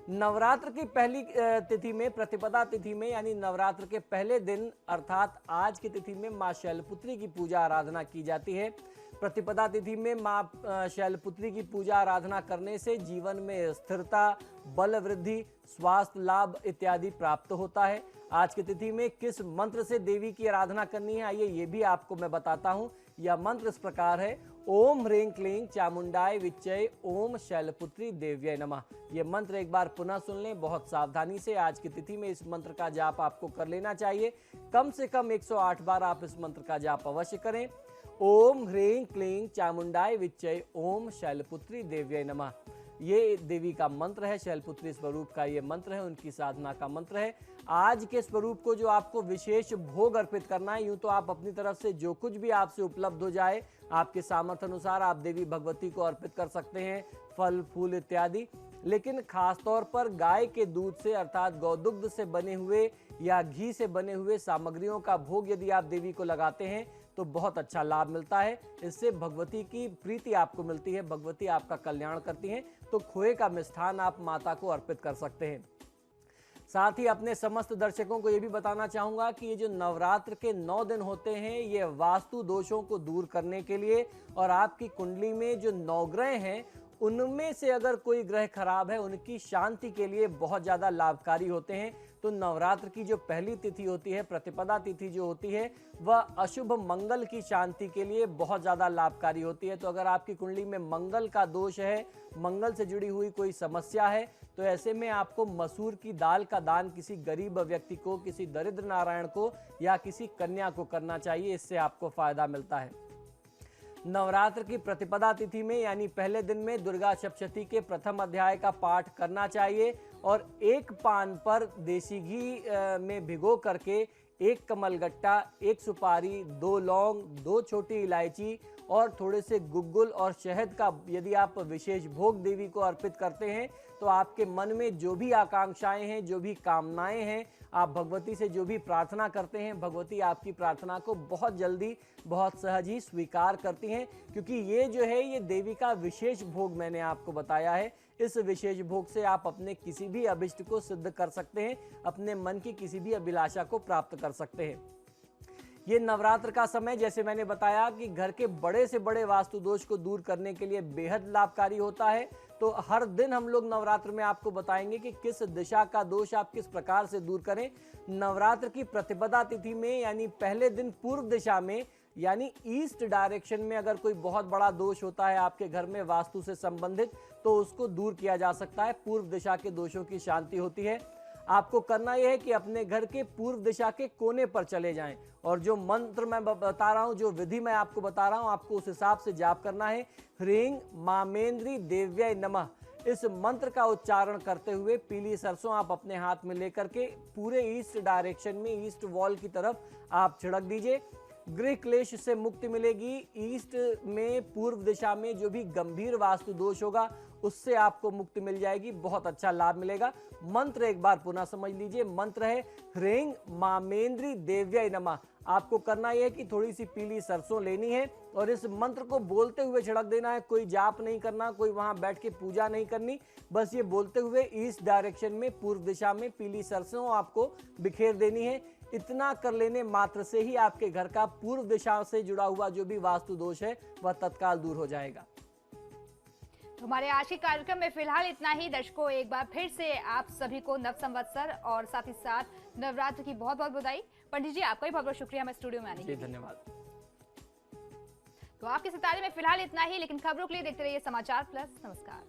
नवरात्र की पहली तिथि में, प्रतिपदा तिथि में, यानी नवरात्र के पहले दिन अर्थात आज की तिथि में मां शैलपुत्री की पूजा आराधना की जाती है। प्रतिपदा तिथि में मां शैलपुत्री की पूजा आराधना करने से जीवन में स्थिरता, बल वृद्धि, स्वास्थ्य लाभ इत्यादि प्राप्त होता है। आज की तिथि में किस मंत्र से देवी की आराधना करनी है, आइए ये भी आपको मैं बताता हूँ। यह मंत्र इस प्रकार है, ओम ह्रीं क्लीं चामुंडाय विच्चय ओम शैलपुत्री देव्यै नमः। ये मंत्र एक बार पुनः सुन लें बहुत सावधानी से। आज की तिथि में इस मंत्र का जाप आपको कर लेना चाहिए। कम से कम 108 बार आप इस मंत्र का जाप अवश्य करें। ओम ह्रीं क्लीं चामुंडाय विच्चय ओम शैलपुत्री देव्यै नमः। ये देवी का मंत्र है, शैलपुत्री स्वरूप का ये मंत्र है, उनकी साधना का मंत्र है। आज के स्वरूप को जो आपको विशेष भोग अर्पित करना है, यूं तो आप अपनी तरफ से जो कुछ भी आपसे उपलब्ध हो जाए आपके सामर्थ्य अनुसार आप देवी भगवती को अर्पित कर सकते हैं, फल फूल इत्यादि। लेकिन खासतौर पर गाय के दूध से अर्थात गौदुग्ध से बने हुए या घी से बने हुए सामग्रियों का भोग यदि आप देवी को लगाते हैं तो बहुत अच्छा लाभ मिलता है। इससे भगवती की प्रीति आपको मिलती है, भगवती आपका कल्याण करती हैं। तो खोए का मिष्ठान आप माता को अर्पित कर सकते हैं। साथ ही अपने समस्त दर्शकों को यह भी बताना चाहूंगा कि ये जो नवरात्र के 9 दिन होते हैं ये वास्तु दोषों को दूर करने के लिए और आपकी कुंडली में जो 9 ग्रह हैं उनमें से अगर कोई ग्रह खराब है उनकी शांति के लिए बहुत ज़्यादा लाभकारी होते हैं। तो नवरात्र की जो पहली तिथि होती है, प्रतिपदा तिथि जो होती है, वह अशुभ मंगल की शांति के लिए बहुत ज़्यादा लाभकारी होती है। तो अगर आपकी कुंडली में मंगल का दोष है, मंगल से जुड़ी हुई कोई समस्या है, तो ऐसे में आपको मसूर की दाल का दान किसी गरीब व्यक्ति को, किसी दरिद्र नारायण को या किसी कन्या को करना चाहिए। इससे आपको फायदा मिलता है। नवरात्र की प्रतिपदा तिथि में यानी पहले दिन में दुर्गा सप्तशती के प्रथम अध्याय का पाठ करना चाहिए और एक पान पर देसी घी में भिगो करके 1 कमलगट्टा, 1 सुपारी, 2 लौंग, 2 छोटी इलायची और थोड़े से गुग्गुल और शहद का यदि आप विशेष भोग देवी को अर्पित करते हैं तो आपके मन में जो भी आकांक्षाएं हैं, जो भी कामनाएं हैं, आप भगवती से जो भी प्रार्थना करते हैं, भगवती आपकी प्रार्थना को बहुत जल्दी, बहुत सहज ही स्वीकार करती हैं। क्योंकि ये जो है ये देवी का विशेष भोग मैंने आपको बताया है। इस विशेष भोग से आप अपने किसी भी अभिष्ट को सिद्ध कर सकते हैं, अपने मन की किसी भी अभिलाषा को प्राप्त कर सकते हैं। ये नवरात्र का समय जैसे मैंने बताया कि घर के बड़े से बड़े वास्तु दोष को दूर करने के लिए बेहद लाभकारी होता है। तो हर दिन हम लोग नवरात्र में आपको बताएंगे कि किस दिशा का दोष आप किस प्रकार से दूर करें। नवरात्र की प्रतिपदा तिथि में यानी पहले दिन पूर्व दिशा में यानी ईस्ट डायरेक्शन में अगर कोई बहुत बड़ा दोष होता है आपके घर में वास्तु से संबंधित तो उसको दूर किया जा सकता है। पूर्व दिशा के दोषों की शांति होती है। आपको करना यह है कि अपने घर के पूर्व दिशा के कोने पर चले जाएं और जो मंत्र मैं बता रहा हूं, जो विधि मैं आपको बता रहा हूं, आपको उस हिसाब से जाप करना है। ह्रीं मामेंद्री देव्यै नमः इस मंत्र का उच्चारण करते हुए पीली सरसों आप अपने हाथ में लेकर के पूरे ईस्ट डायरेक्शन में, ईस्ट वॉल की तरफ आप छिड़क दीजिए। गृह क्लेश से मुक्ति मिलेगी। ईस्ट में पूर्व दिशा में जो भी गंभीर वास्तु दोष होगा उससे आपको मुक्ति मिल जाएगी, बहुत अच्छा लाभ मिलेगा। मंत्र एक बार पुनः समझ लीजिए। मंत्र है ह्रीं मामेंद्री देव्यै नमः। आपको करना यह है कि थोड़ी सी पीली सरसों लेनी है और इस मंत्र को बोलते हुए छिड़क देना है। कोई जाप नहीं करना, कोई वहां बैठ के पूजा नहीं करनी, बस ये बोलते हुए ईस्ट डायरेक्शन में पूर्व दिशा में पीली सरसों आपको बिखेर देनी है। इतना कर लेने मात्र से ही आपके घर का पूर्व दिशा से जुड़ा हुआ जो भी वास्तु दोष है वह तत्काल दूर हो जाएगा। हमारे आज के कार्यक्रम में फिलहाल इतना ही। दर्शकों, एक बार फिर से आप सभी को नव संवत्सर और साथ ही साथ नवरात्र की बहुत बहुत बधाई। पंडित जी, आपका भी बहुत बहुत शुक्रिया हमें स्टूडियो में आने के लिए। धन्यवाद। तो आपके सितारे में फिलहाल इतना ही, लेकिन खबरों के लिए देखते रहिए समाचार प्लस। नमस्कार।